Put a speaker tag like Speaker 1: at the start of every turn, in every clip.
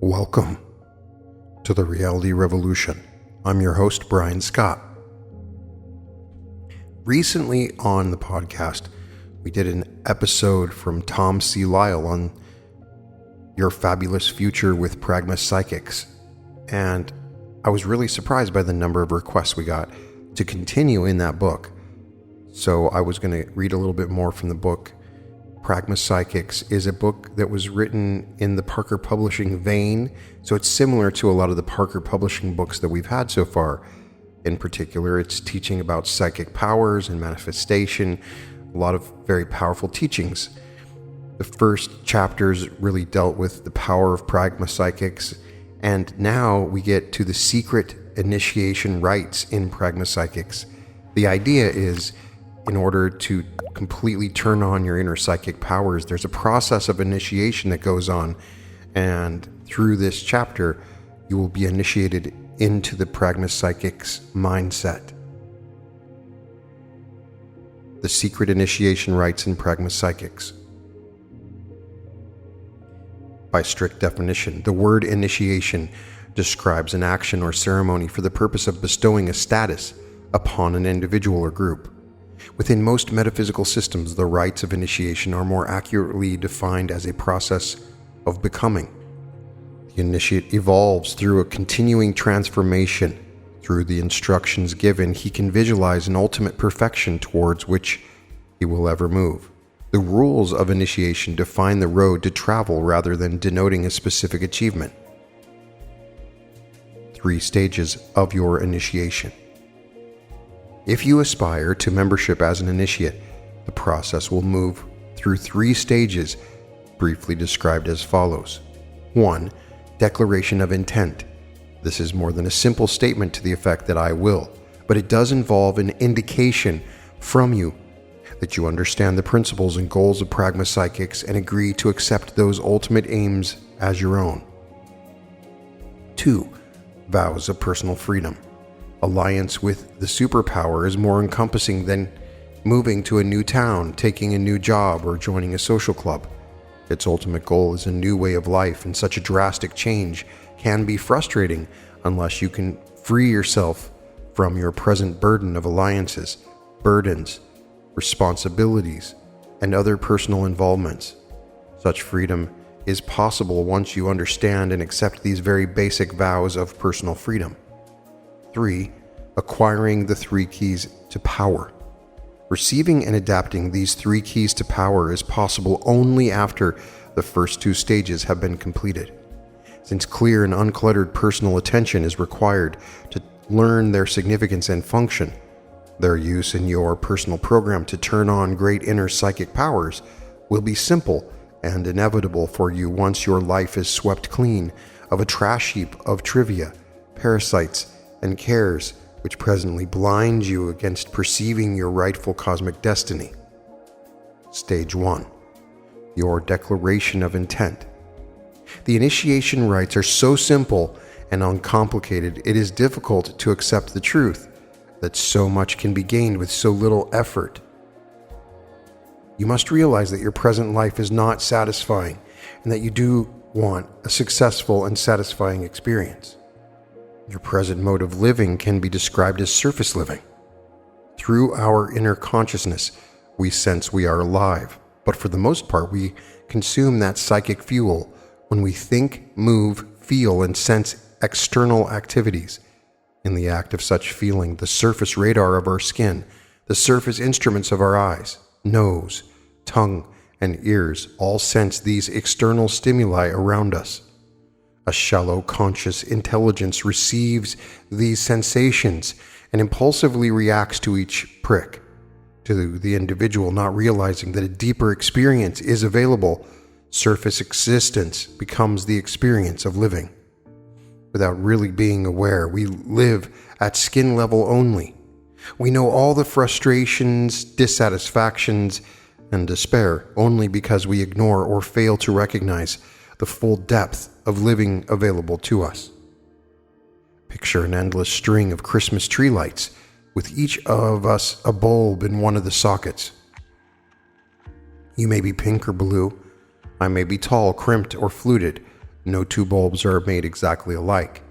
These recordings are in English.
Speaker 1: Welcome to the Reality Revolution. I'm your host, Brian Scott. Recently on the podcast, we did an episode from Tom C Lyle on Your Fabulous Future with Pragma Psychics, and I was really surprised by the number of requests we got to continue in that book. So I was going to read a little bit more from the book. Pragma Psychics is a book that was written in the Parker Publishing vein, so it's similar to a lot of the Parker Publishing books that we've had so far. In particular, it's teaching about psychic powers and manifestation, a lot of very powerful teachings. The first chapters really dealt with the power of Pragma Psychics, and now we get to the secret initiation rites in Pragma Psychics. The idea is, in order to completely turn on your inner psychic powers, there's a process of initiation that goes on, and through this chapter you will be initiated into the Pragma Psychics mindset. The secret initiation rites in Pragma Psychics. By strict definition, the word initiation describes an action or ceremony for the purpose of bestowing a status upon an individual or group. Within most metaphysical systems, the rites of initiation are more accurately defined as a process of becoming. The initiate evolves through a continuing transformation. Through the instructions given, he can visualize an ultimate perfection towards which he will ever move. The rules of initiation define the road to travel rather than denoting a specific achievement. 3 stages of your initiation. If you aspire to membership as an initiate, the process will move through 3 stages, briefly described as follows. 1. Declaration of intent. This is more than a simple statement to the effect that I will, but it does involve an indication from you that you understand the principles and goals of Pragma Psychics and agree to accept those ultimate aims as your own. 2. Vows of personal freedom. Alliance with the superpower is more encompassing than moving to a new town, taking a new job, or joining a social club. Its ultimate goal is a new way of life, and such a drastic change can be frustrating unless you can free yourself from your present burden of alliances, burdens, responsibilities, and other personal involvements. Such freedom is possible once you understand and accept these very basic vows of personal freedom. 3. Acquiring the 3 keys to power. Receiving and adapting these 3 keys to power is possible only after the first 2 stages have been completed. Since clear and uncluttered personal attention is required to learn their significance and function, their use in your personal program to turn on great inner psychic powers will be simple and inevitable for you once your life is swept clean of a trash heap of trivia, parasites, and cares which presently blind you against perceiving your rightful cosmic destiny. Stage 1. Your declaration of intent. The initiation rites are so simple and uncomplicated, it is difficult to accept the truth that so much can be gained with so little effort. You must realize that your present life is not satisfying and that you do want a successful and satisfying experience. Your present mode of living can be described as surface living. Through our inner consciousness, we sense we are alive, but for the most part, we consume that psychic fuel when we think, move, feel, and sense external activities. In the act of such feeling, the surface radar of our skin, the surface instruments of our eyes, nose, tongue, and ears all sense these external stimuli around us. A shallow conscious intelligence receives these sensations and impulsively reacts to each prick. To the individual not realizing that a deeper experience is available, surface existence becomes the experience of living. Without really being aware, we live at skin level only. We know all the frustrations, dissatisfactions, and despair only because we ignore or fail to recognize the full depth of living available to us. Picture an endless string of Christmas tree lights, with each of us a bulb in one of the sockets. You may be pink or blue. I may be tall, crimped, or fluted. No two bulbs are made exactly alike.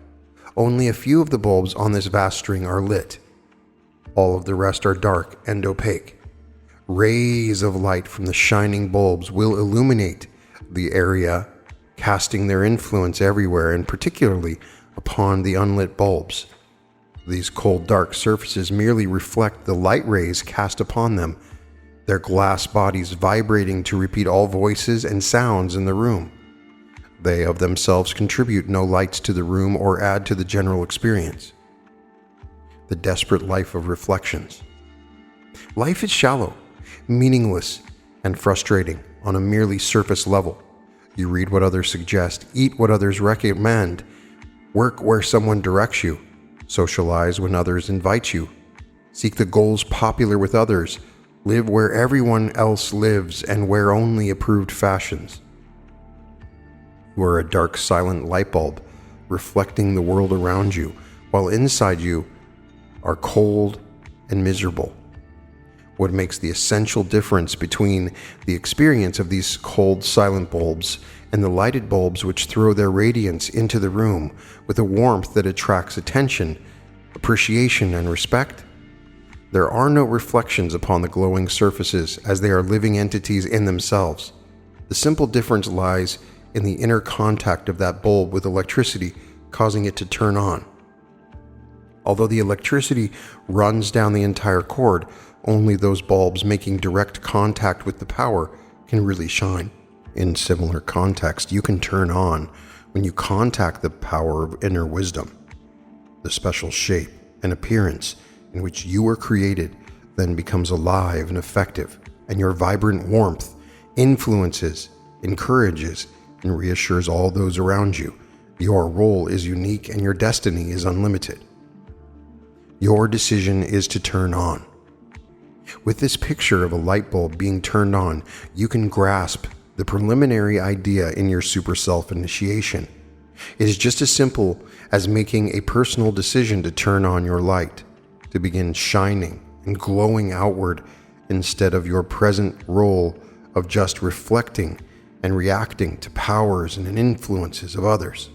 Speaker 1: Only a few of the bulbs on this vast string are lit. All of the rest are dark and opaque. Rays of light from the shining bulbs will illuminate the area, casting their influence everywhere and particularly upon the unlit bulbs. These cold, dark surfaces merely reflect the light rays cast upon them, their glass bodies vibrating to repeat all voices and sounds in the room. They of themselves contribute no lights to the room or add to the general experience. The desperate life of reflections. Life is shallow, meaningless, and frustrating on a merely surface level. You read what others suggest, eat what others recommend, work where someone directs you, socialize when others invite you, seek the goals popular with others, live where everyone else lives and wear only approved fashions. You are a dark, silent light bulb reflecting the world around you, while inside you are cold and miserable. What makes the essential difference between the experience of these cold, silent bulbs and the lighted bulbs which throw their radiance into the room with a warmth that attracts attention, appreciation, and respect? There are no reflections upon the glowing surfaces as they are living entities in themselves. The simple difference lies in the inner contact of that bulb with electricity, causing it to turn on. Although the electricity runs down the entire cord, only those bulbs making direct contact with the power can really shine. In similar context, you can turn on when you contact the power of inner wisdom. The special shape and appearance in which you were created then becomes alive and effective, and your vibrant warmth influences, encourages, and reassures all those around you. Your role is unique and your destiny is unlimited. Your decision is to turn on. With this picture of a light bulb being turned on, you can grasp the preliminary idea in your super self initiation. It is just as simple as making a personal decision to turn on your light, to begin shining and glowing outward instead of your present role of just reflecting and reacting to powers and influences of others.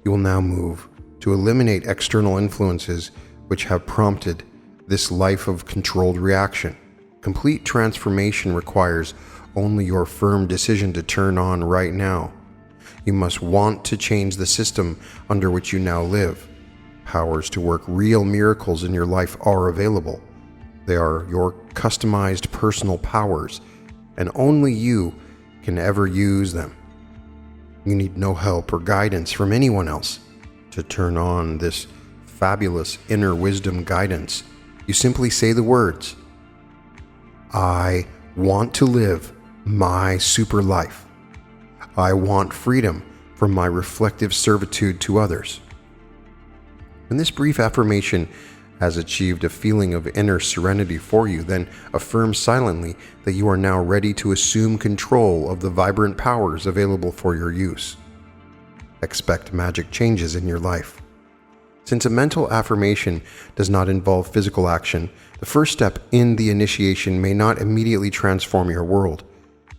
Speaker 1: You will now move to eliminate external influences which have prompted this life of controlled reaction. Complete transformation requires only your firm decision to turn on right now. You must want to change the system under which you now live. Powers to work real miracles in your life are available. They are your customized personal powers, and only you can ever use them. You need no help or guidance from anyone else to turn on this fabulous inner wisdom guidance. You simply say the words, I want to live my super life. I want freedom from my reflective servitude to others. When this brief affirmation has achieved a feeling of inner serenity for you, then affirm silently that you are now ready to assume control of the vibrant powers available for your use. Expect magic changes in your life. Since a mental affirmation does not involve physical action, the first step in the initiation may not immediately transform your world.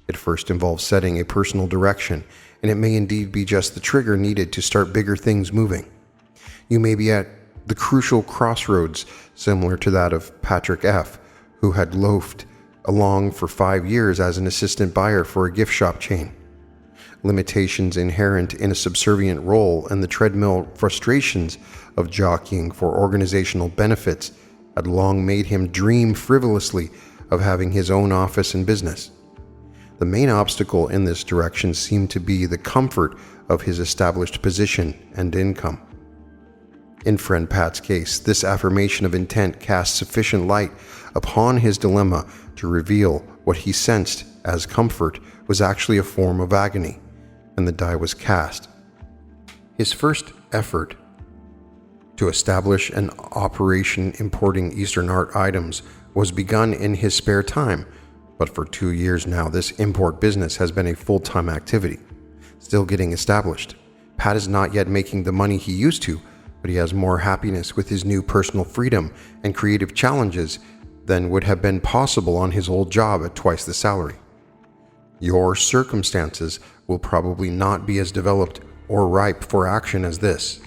Speaker 1: It first involves setting a personal direction, and it may indeed be just the trigger needed to start bigger things moving. You may be at the crucial crossroads similar to that of Patrick F., who had loafed along for 5 years as an assistant buyer for a gift shop chain. Limitations inherent in a subservient role and the treadmill frustrations of jockeying for organizational benefits had long made him dream frivolously of having his own office and business. The main obstacle in this direction seemed to be the comfort of his established position and income. In friend Pat's case, this affirmation of intent cast sufficient light upon his dilemma to reveal what he sensed as comfort was actually a form of agony, and the die was cast. His first effort to establish an operation importing Eastern art items was begun in his spare time, but for 2 years now this import business has been a full-time activity, still getting established. Pat is not yet making the money he used to, but he has more happiness with his new personal freedom and creative challenges than would have been possible on his old job at twice the salary. Your circumstances will probably not be as developed or ripe for action as this.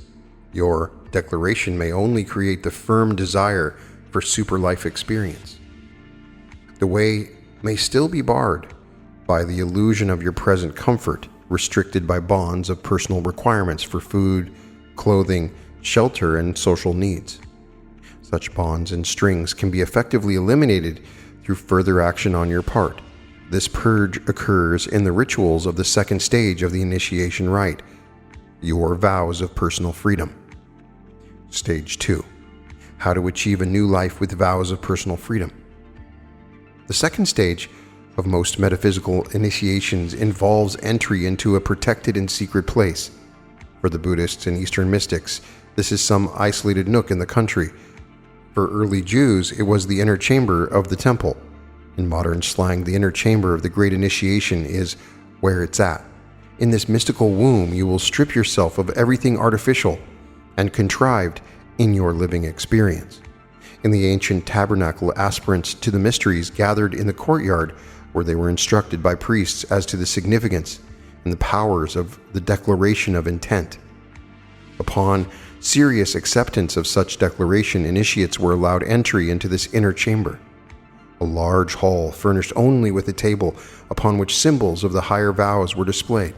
Speaker 1: Your declaration may only create the firm desire for super life experience. The way may still be barred by the illusion of your present comfort, restricted by bonds of personal requirements for food, clothing, shelter, and social needs. Such bonds and strings can be effectively eliminated through further action on your part. This purge occurs in the rituals of the second stage of the initiation rite, your vows of personal freedom. Stage 2. How to achieve a new life with vows of personal freedom. The second stage of most metaphysical initiations involves entry into a protected and secret place. For the Buddhists and Eastern mystics, this is some isolated nook in the country. For early Jews, it was the inner chamber of the temple. In modern slang, the inner chamber of the Great Initiation is where it's at. In this mystical womb, you will strip yourself of everything artificial and contrived in your living experience. In the ancient tabernacle, aspirants to the mysteries gathered in the courtyard where they were instructed by priests as to the significance and the powers of the declaration of intent. Upon serious acceptance of such declaration, initiates were allowed entry into this inner chamber. A large hall furnished only with a table upon which symbols of the higher vows were displayed.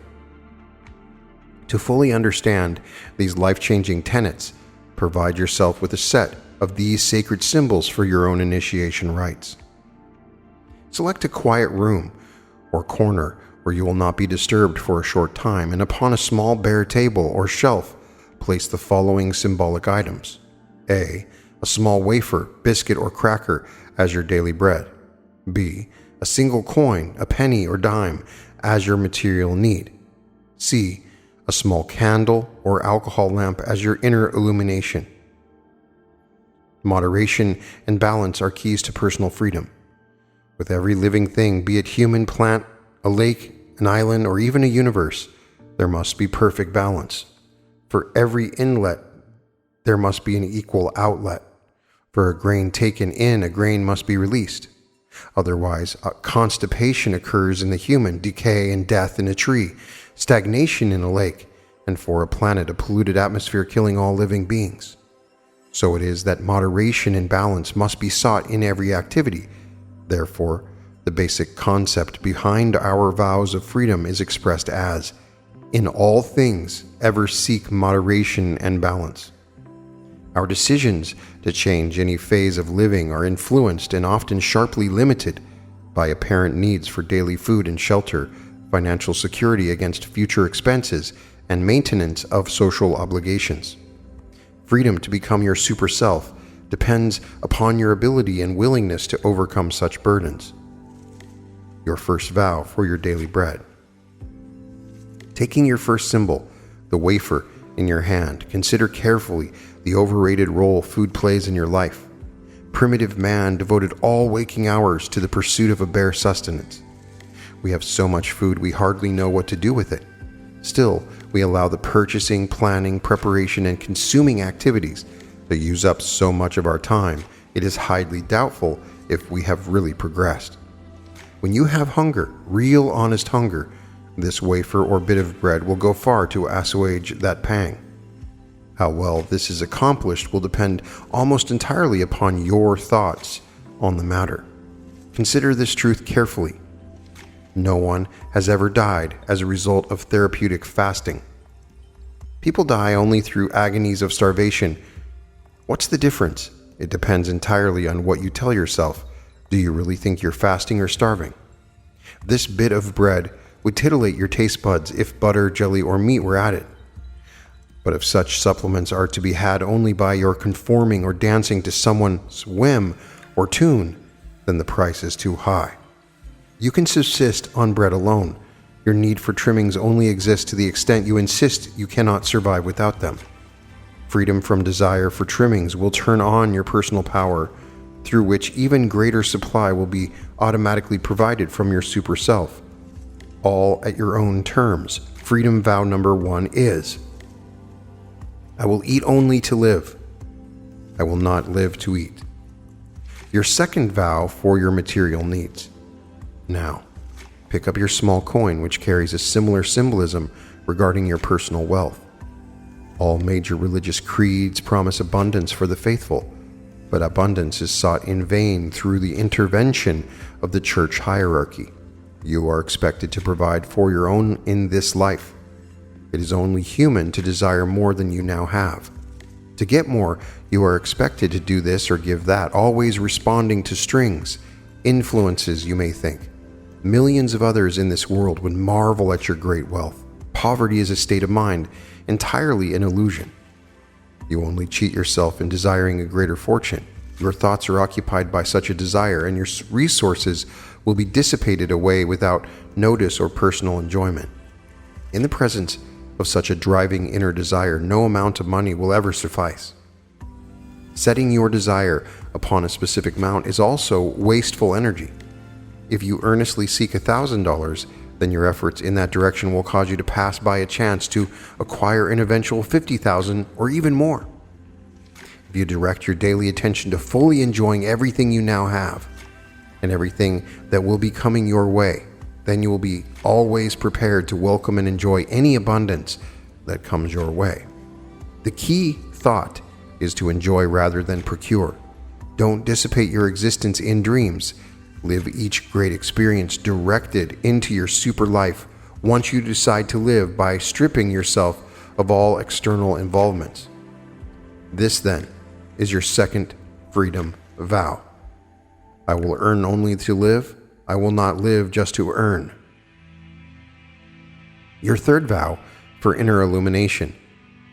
Speaker 1: To fully understand these life-changing tenets, provide yourself with a set of these sacred symbols for your own initiation rites. Select a quiet room or corner where you will not be disturbed for a short time, and upon a small bare table or shelf, place the following symbolic items. A small wafer, biscuit, or cracker as your daily bread. B. A single coin, a penny or dime, as your material need. C. A small candle or alcohol lamp as your inner illumination. Moderation and balance are keys to personal freedom. With every living thing, be it human, plant, a lake, an island, or even a universe, there must be perfect balance. For every inlet, there must be an equal outlet. For a grain taken in, a grain must be released. Otherwise, constipation occurs in the human, decay and death in a tree, stagnation in a lake, and for a planet, a polluted atmosphere killing all living beings. So it is that moderation and balance must be sought in every activity. Therefore, the basic concept behind our vows of freedom is expressed as, in all things, ever seek moderation and balance. Our decisions to change any phase of living are influenced and often sharply limited by apparent needs for daily food and shelter, financial security against future expenses, and maintenance of social obligations. Freedom to become your super self depends upon your ability and willingness to overcome such burdens. Your first vow for your daily bread. Taking your first symbol, the wafer, in your hand, consider carefully the overrated role food plays in your life. Primitive man devoted all waking hours to the pursuit of a bare sustenance. We have so much food we hardly know what to do with it. Still, we allow the purchasing, planning, preparation, and consuming activities to use up so much of our time, it is highly doubtful if we have really progressed. When you have hunger, real honest hunger, this wafer or bit of bread will go far to assuage that pang. How well this is accomplished will depend almost entirely upon your thoughts on the matter. Consider this truth carefully. No one has ever died as a result of therapeutic fasting. People die only through agonies of starvation. What's the difference? It depends entirely on what you tell yourself. Do you really think you're fasting or starving? This bit of bread would titillate your taste buds if butter, jelly, or meat were added. But if such supplements are to be had only by your conforming or dancing to someone's whim or tune, then the price is too high. You can subsist on bread alone. Your need for trimmings only exists to the extent you insist you cannot survive without them. Freedom from desire for trimmings will turn on your personal power, through which even greater supply will be automatically provided from your super self. All at your own terms. Freedom vow number 1 is: I will eat only to live. I will not live to eat. Your second vow for your material needs. Now, Pick up your small coin, which carries a similar symbolism regarding your personal wealth. All major religious creeds promise abundance for the faithful, but abundance is sought in vain through the intervention of the church hierarchy. You are expected to provide for your own in this life. It is only human to desire more than you now have. To get more, you are expected to do this or give that, always responding to strings, influences you may think. Millions of others in this world would marvel at your great wealth. Poverty is a state of mind, entirely an illusion. You only cheat yourself in desiring a greater fortune. Your thoughts are occupied by such a desire, and your resources will be dissipated away without notice or personal enjoyment. In the presence of such a driving inner desire, no amount of money will ever suffice. Setting your desire upon a specific amount is also wasteful energy. If you earnestly seek $1,000, then your efforts in that direction will cause you to pass by a chance to acquire an eventual $50,000 or even more. If you direct your daily attention to fully enjoying everything you now have and everything that will be coming your way, then you will be always prepared to welcome and enjoy any abundance that comes your way. The key thought is to enjoy rather than procure. Don't dissipate your existence in dreams. Live each great experience directed into your super life once you decide to live by stripping yourself of all external involvements. This, then, is your second freedom vow. I will earn only to live. I will not live just to earn. Your third vow for inner illumination,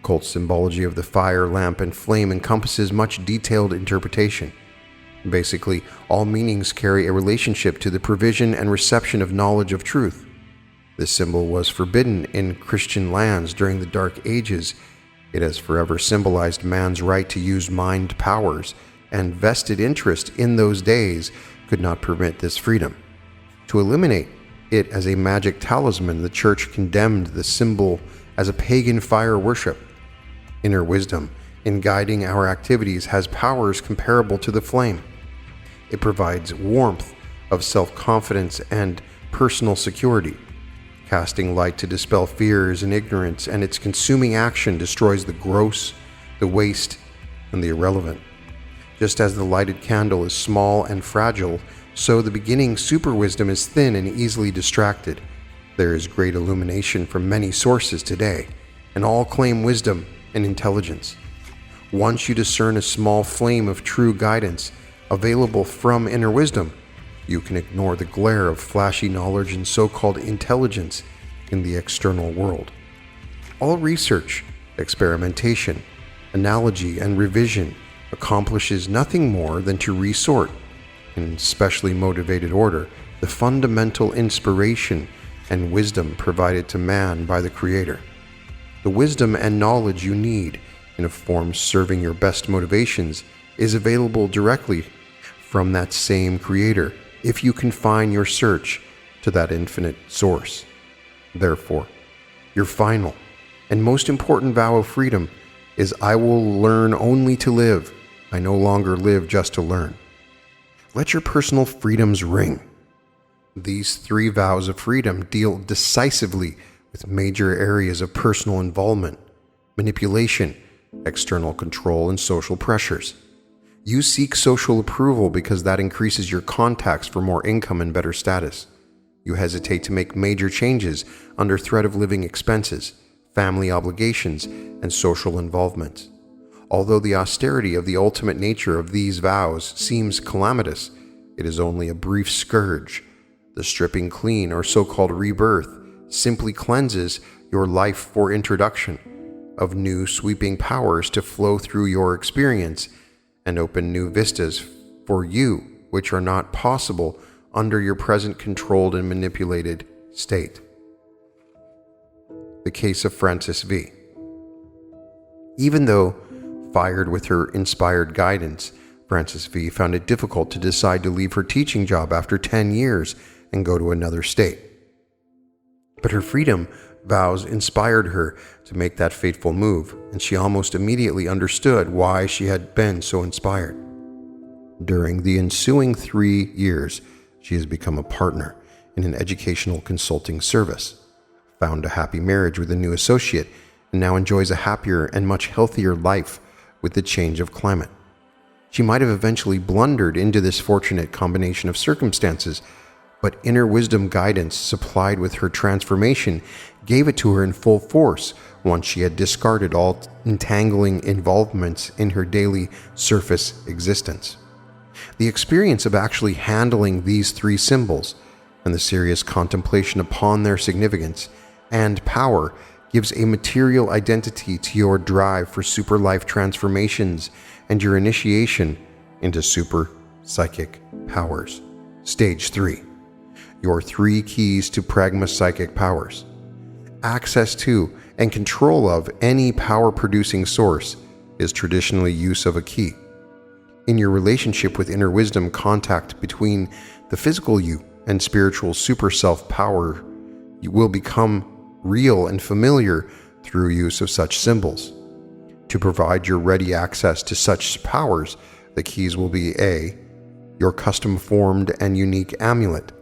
Speaker 1: occult symbology of the fire, lamp, and flame, encompasses much detailed interpretation. Basically, all meanings carry a relationship to the provision and reception of knowledge of truth. This symbol was forbidden in Christian lands during the Dark Ages. It has forever symbolized man's right to use mind powers, and vested interest in those days could not permit this freedom. To eliminate it as a magic talisman, the church condemned the symbol as a pagan fire worship. Inner wisdom, in guiding our activities, has powers comparable to the flame. It provides warmth of self-confidence and personal security, casting light to dispel fears and ignorance, and its consuming action destroys the gross, the waste, and the irrelevant. Just as the lighted candle is small and fragile, so the beginning super wisdom is thin and easily distracted. There is great illumination from many sources today, and all claim wisdom and intelligence. Once you discern a small flame of true guidance available from inner wisdom, you can ignore the glare of flashy knowledge and so-called intelligence in the external world. All research, experimentation, analogy, and revision accomplishes nothing more than to resort, in specially motivated order, the fundamental inspiration and wisdom provided to man by the Creator. The wisdom and knowledge you need in a form serving your best motivations is available directly from that same Creator if you confine your search to that infinite source. Therefore, your final and most important vow of freedom is, I will learn only to live. I no longer live just to learn. Let your personal freedoms ring. These three vows of freedom deal decisively with major areas of personal involvement, manipulation, external control, and social pressures. You seek social approval because that increases your contacts for more income and better status. You hesitate to make major changes under threat of living expenses, family obligations, and social involvement. Although the austerity of the ultimate nature of these vows seems calamitous, it is only a brief scourge. The stripping clean, or so-called rebirth, simply cleanses your life for introduction of new sweeping powers to flow through your experience and open new vistas for you, which are not possible under your present controlled and manipulated state. The case of Frances V. Even though fired with her inspired guidance, Frances V. found it difficult to decide to leave her teaching job after 10 years and go to another state. But her freedom vows inspired her to make that fateful move, and she almost immediately understood why she had been so inspired. During the ensuing 3 years, she has become a partner in an educational consulting service, found a happy marriage with a new associate, and now enjoys a happier and much healthier life with the change of climate. She might have eventually blundered into this fortunate combination of circumstances, but inner wisdom guidance supplied with her transformation gave it to her in full force once she had discarded all entangling involvements in her daily surface existence. The experience of actually handling these three symbols and the serious contemplation upon their significance and power gives a material identity to your drive for super life transformations and your initiation into super psychic powers. Stage 3. Your 3 keys to Pragma Psychic powers. Access to and control of any power-producing source is traditionally use of a key. In your relationship with inner wisdom, contact between the physical you and spiritual super self power will become real and familiar through use of such symbols. To provide your ready access to such powers, the keys will be A. Your custom-formed and unique amulet,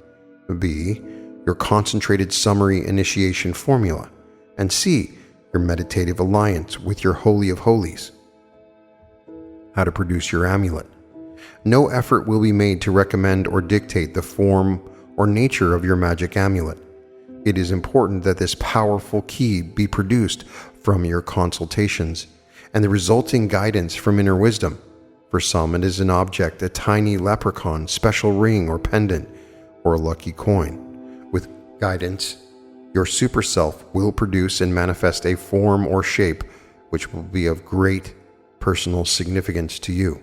Speaker 1: B. Your concentrated summary initiation formula, and C. Your meditative alliance with your Holy of Holies. How to produce your amulet. No effort will be made to recommend or dictate the form or nature of your magic amulet. It is important that this powerful key be produced from your consultations and the resulting guidance from inner wisdom. For some, it is an object, a tiny leprechaun, special ring or pendant, or a lucky coin. With guidance, your super self will produce and manifest a form or shape which will be of great personal significance to you.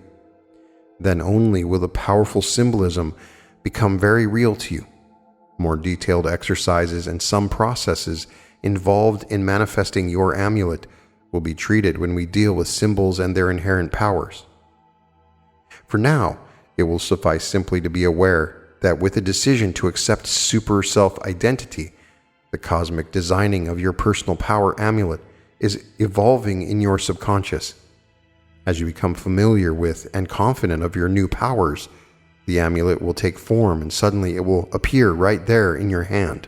Speaker 1: Then only will the powerful symbolism become very real to you. More detailed exercises and some processes involved in manifesting your amulet will be treated when we deal with symbols and their inherent powers. For now, it will suffice simply to be aware that with a decision to accept super self-identity, the cosmic designing of your personal power amulet is evolving in your subconscious. As you become familiar with and confident of your new powers, the amulet will take form and suddenly it will appear right there in your hand.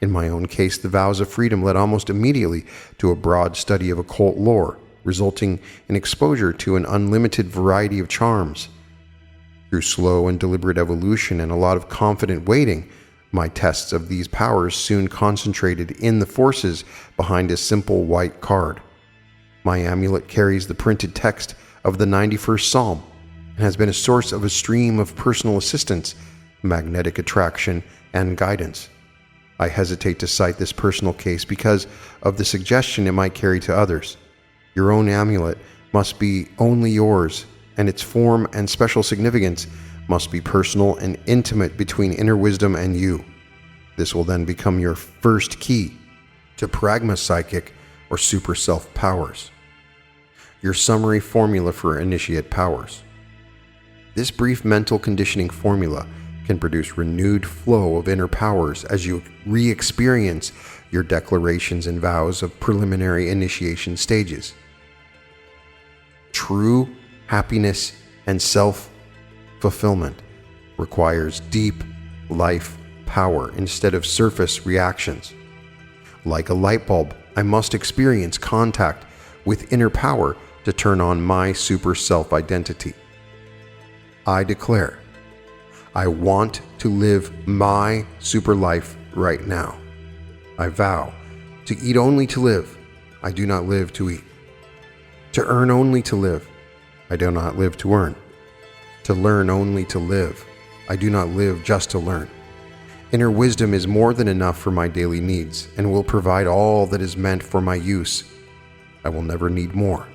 Speaker 1: In my own case, the vows of freedom led almost immediately to a broad study of occult lore, resulting in exposure to an unlimited variety of charms. Through slow and deliberate evolution and a lot of confident waiting, my tests of these powers soon concentrated in the forces behind a simple white card. My amulet carries the printed text of the 91st Psalm and has been a source of a stream of personal assistance, magnetic attraction, and guidance. I hesitate to cite this personal case because of the suggestion it might carry to others. Your own amulet must be only yours, and its form and special significance must be personal and intimate between inner wisdom and you. This will then become your first key to Pragma Psychic or Super Self powers. Your summary formula for initiate powers. This brief mental conditioning formula can produce renewed flow of inner powers as you re-experience your declarations and vows of preliminary initiation stages. True happiness and self-fulfillment requires deep life power instead of surface reactions. Like a light bulb, I must experience contact with inner power to turn on my super self-identity. I declare, I want to live my super life right now. I vow to eat only to live. I do not live to eat. To earn only to live. I do not live to earn. To learn only to live. I do not live just to learn. Inner wisdom is more than enough for my daily needs and will provide all that is meant for my use. I will never need more.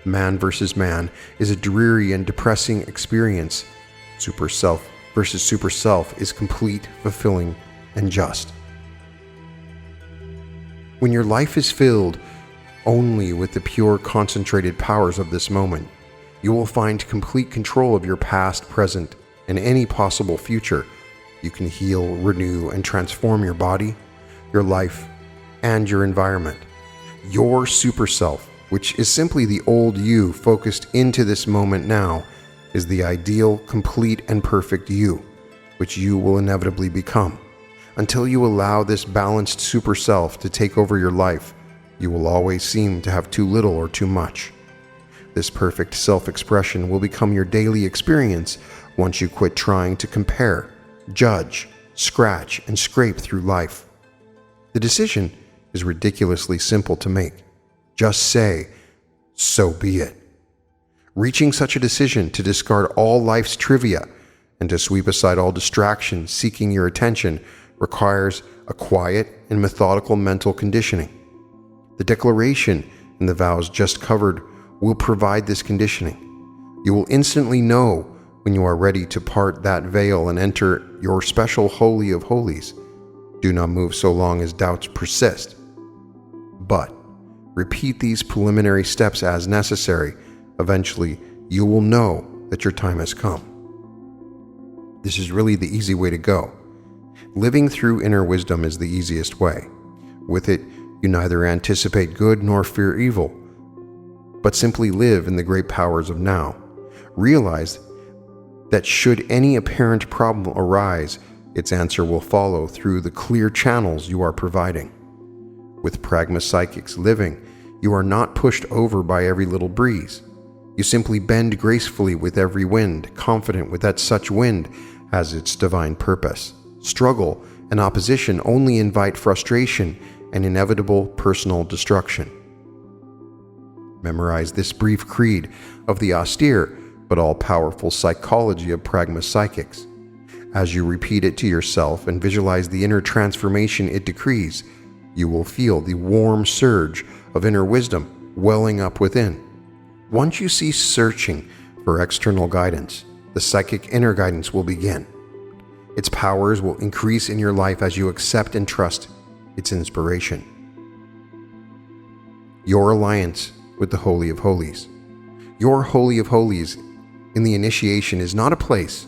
Speaker 1: Man versus man is a dreary and depressing experience. Super self versus super self is complete, fulfilling, and just. When your life is filled only with the pure, concentrated powers of this moment, you will find complete control of your past, present, and any possible future. You can heal, renew, and transform your body, your life, and your environment. Your super self, which is simply the old you focused into this moment now, is the ideal, complete, and perfect you, which you will inevitably become. Until you allow this balanced super self to take over your life, you will always seem to have too little or too much. This perfect self-expression will become your daily experience once you quit trying to compare, judge, scratch, and scrape through life. The decision is ridiculously simple to make. Just say, "So be it." Reaching such a decision to discard all life's trivia and to sweep aside all distractions seeking your attention requires a quiet and methodical mental conditioning. The declaration in the vows just covered will provide this conditioning. You will instantly know when you are ready to part that veil and enter your special Holy of Holies. Do not move so long as doubts persist. But repeat these preliminary steps as necessary. Eventually, you will know that your time has come. This is really the easy way to go. Living through inner wisdom is the easiest way. With it, you neither anticipate good nor fear evil, but simply live in the great powers of now. Realize that should any apparent problem arise, its answer will follow through the clear channels you are providing. With Pragma Psychics Living, you are not pushed over by every little breeze. You simply bend gracefully with every wind, confident that such wind has its divine purpose. Struggle and opposition only invite frustration and inevitable personal destruction. Memorize this brief creed of the austere but all-powerful psychology of Pragma Psychics. As you repeat it to yourself and visualize the inner transformation it decrees, you will feel the warm surge of inner wisdom welling up within. Once you cease searching for external guidance, the psychic inner guidance will begin. Its powers will increase in your life as you accept and trust its inspiration. Your alliance with the Holy of Holies. Your Holy of Holies in the initiation is not a place.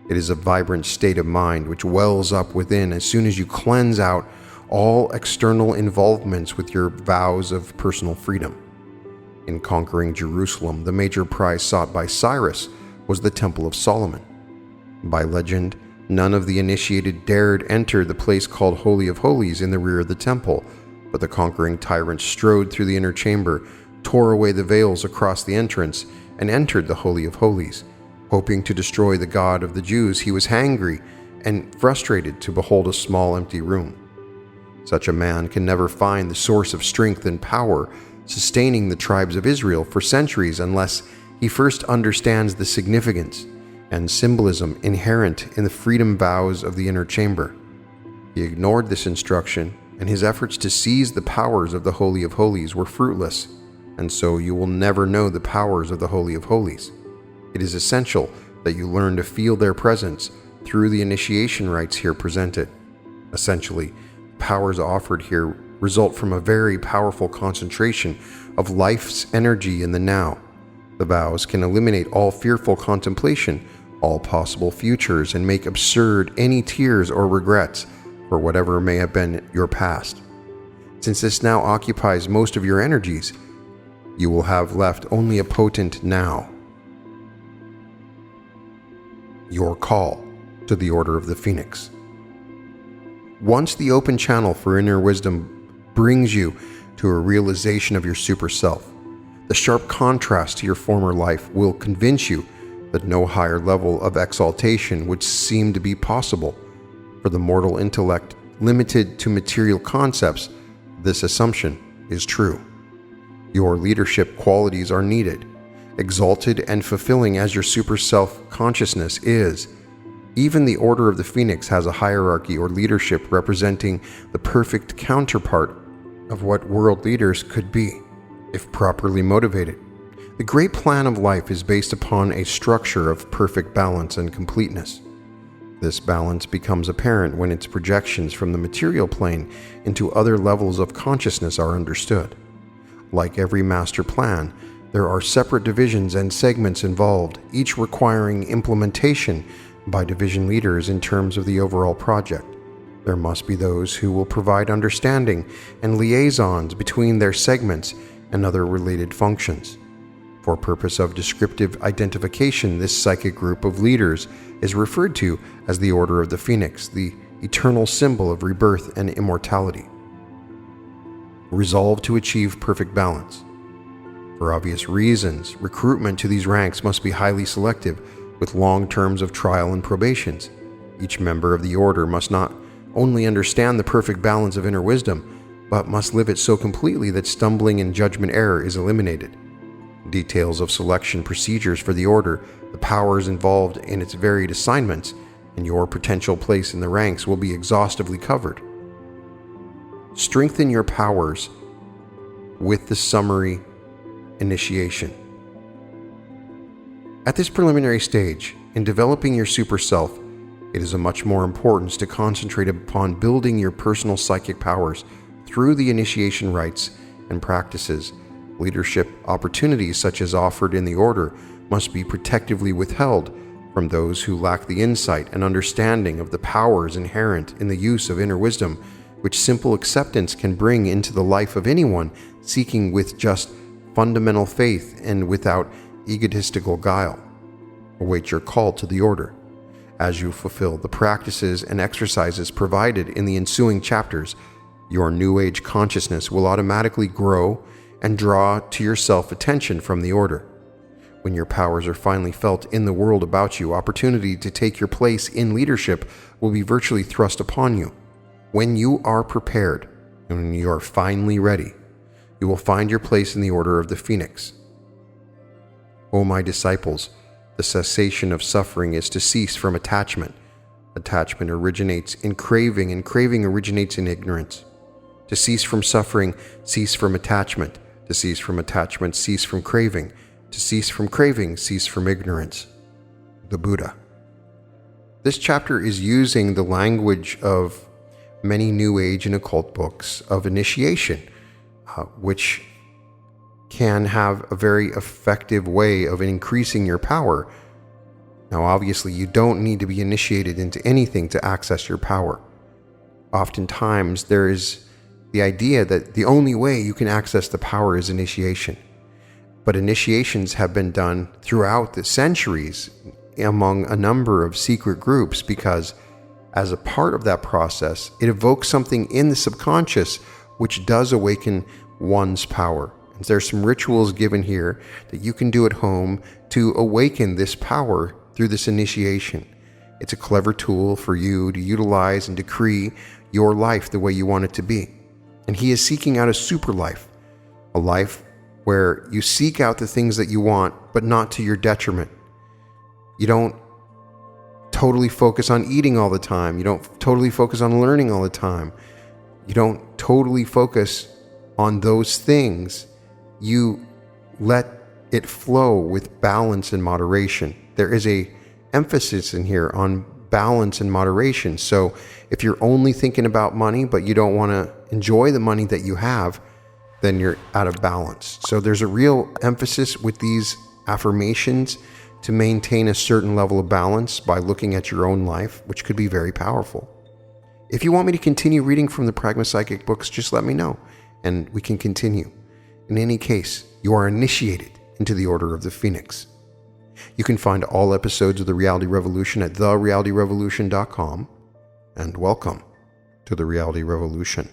Speaker 1: It is a vibrant state of mind which wells up within as soon as you cleanse out all external involvements with your vows of personal freedom. In conquering Jerusalem, the major prize sought by Cyrus was the Temple of Solomon. By legend, none of the initiated dared enter the place called Holy of Holies in the rear of the temple, but the conquering tyrant strode through the inner chamber, tore away the veils across the entrance, and entered the Holy of Holies. Hoping to destroy the God of the Jews, he was hangry and frustrated to behold a small empty room. Such a man can never find the source of strength and power sustaining the tribes of Israel for centuries unless he first understands the significance and symbolism inherent in the freedom vows of the inner chamber. He ignored this instruction, and his efforts to seize the powers of the Holy of Holies were fruitless, and so you will never know the powers of the Holy of Holies. It is essential that you learn to feel their presence through the initiation rites here presented. Essentially, powers offered here result from a very powerful concentration of life's energy in the now. The vows can eliminate all fearful contemplation, all possible futures, and make absurd any tears or regrets for whatever may have been your past. Since this now occupies most of your energies, you will have left only a potent now. Your call to the Order of the Phoenix. Once the open channel for inner wisdom brings you to a realization of your super self, the sharp contrast to your former life will convince you that no higher level of exaltation would seem to be possible. For the mortal intellect limited to material concepts, this assumption is true. Your leadership qualities are needed, exalted and fulfilling as your super self-consciousness is. Even the Order of the Phoenix has a hierarchy or leadership representing the perfect counterpart of what world leaders could be, if properly motivated. The great plan of life is based upon a structure of perfect balance and completeness. This balance becomes apparent when its projections from the material plane into other levels of consciousness are understood. Like every master plan, there are separate divisions and segments involved, each requiring implementation by division leaders in terms of the overall project. There must be those who will provide understanding and liaisons between their segments and other related functions. For purpose of descriptive identification, this psychic group of leaders is referred to as the Order of the Phoenix, the eternal symbol of rebirth and immortality. Resolve to achieve perfect balance. For obvious reasons, recruitment to these ranks must be highly selective, with long terms of trial and probations. Each member of the order must not only understand the perfect balance of inner wisdom, but must live it so completely that stumbling and judgment error is eliminated. Details of selection procedures for the order, the powers involved in its varied assignments, and your potential place in the ranks will be exhaustively covered. Strengthen your powers with the summary initiation. At this preliminary stage, in developing your super self, it is of much more importance to concentrate upon building your personal psychic powers through the initiation rites and practices. Leadership opportunities such as offered in the order must be protectively withheld from those who lack the insight and understanding of the powers inherent in the use of inner wisdom, which simple acceptance can bring into the life of anyone seeking with just fundamental faith and without egotistical guile. Await your call to the order. As you fulfill the practices and exercises provided in the ensuing chapters, your New Age consciousness will automatically grow and draw to yourself attention from the order. When your powers are finally felt in the world about you, opportunity to take your place in leadership will be virtually thrust upon you. When you are prepared and when you are finally ready, you will find your place in the Order of the Phoenix. O my disciples, the cessation of suffering is to cease from attachment. Attachment originates in craving, and craving originates in ignorance. To cease from suffering, cease from attachment. To cease from attachment, cease from craving. To cease from craving, cease from ignorance. The Buddha. This chapter is using the language of many New Age and occult books of initiation, which can have a very effective way of increasing your power. Now, obviously, you don't need to be initiated into anything to access your power. Oftentimes, there is the idea that the only way you can access the power is initiation. But initiations have been done throughout the centuries among a number of secret groups because, as a part of that process, it evokes something in the subconscious which does awaken one's power. And there's some rituals given here that you can do at home to awaken this power through this initiation. It's a clever tool for you to utilize and decree your life the way you want it to be. And he is seeking out a super life, a life where you seek out the things that you want, but not to your detriment. You don't totally focus on eating all the time. You don't totally focus on learning all the time. You don't totally focus on those things. You let it flow with balance and moderation. There is a emphasis in here on balance and moderation. So if you're only thinking about money, but you don't want to enjoy the money that you have, then you're out of balance. So there's a real emphasis with these affirmations to maintain a certain level of balance by looking at your own life, which could be very powerful. If you want me to continue reading from the Pragma Psychic books, just let me know, and we can continue. In any case, you are initiated into the Order of the Phoenix. You can find all episodes of The Reality Revolution at therealityrevolution.com, and welcome to The Reality Revolution.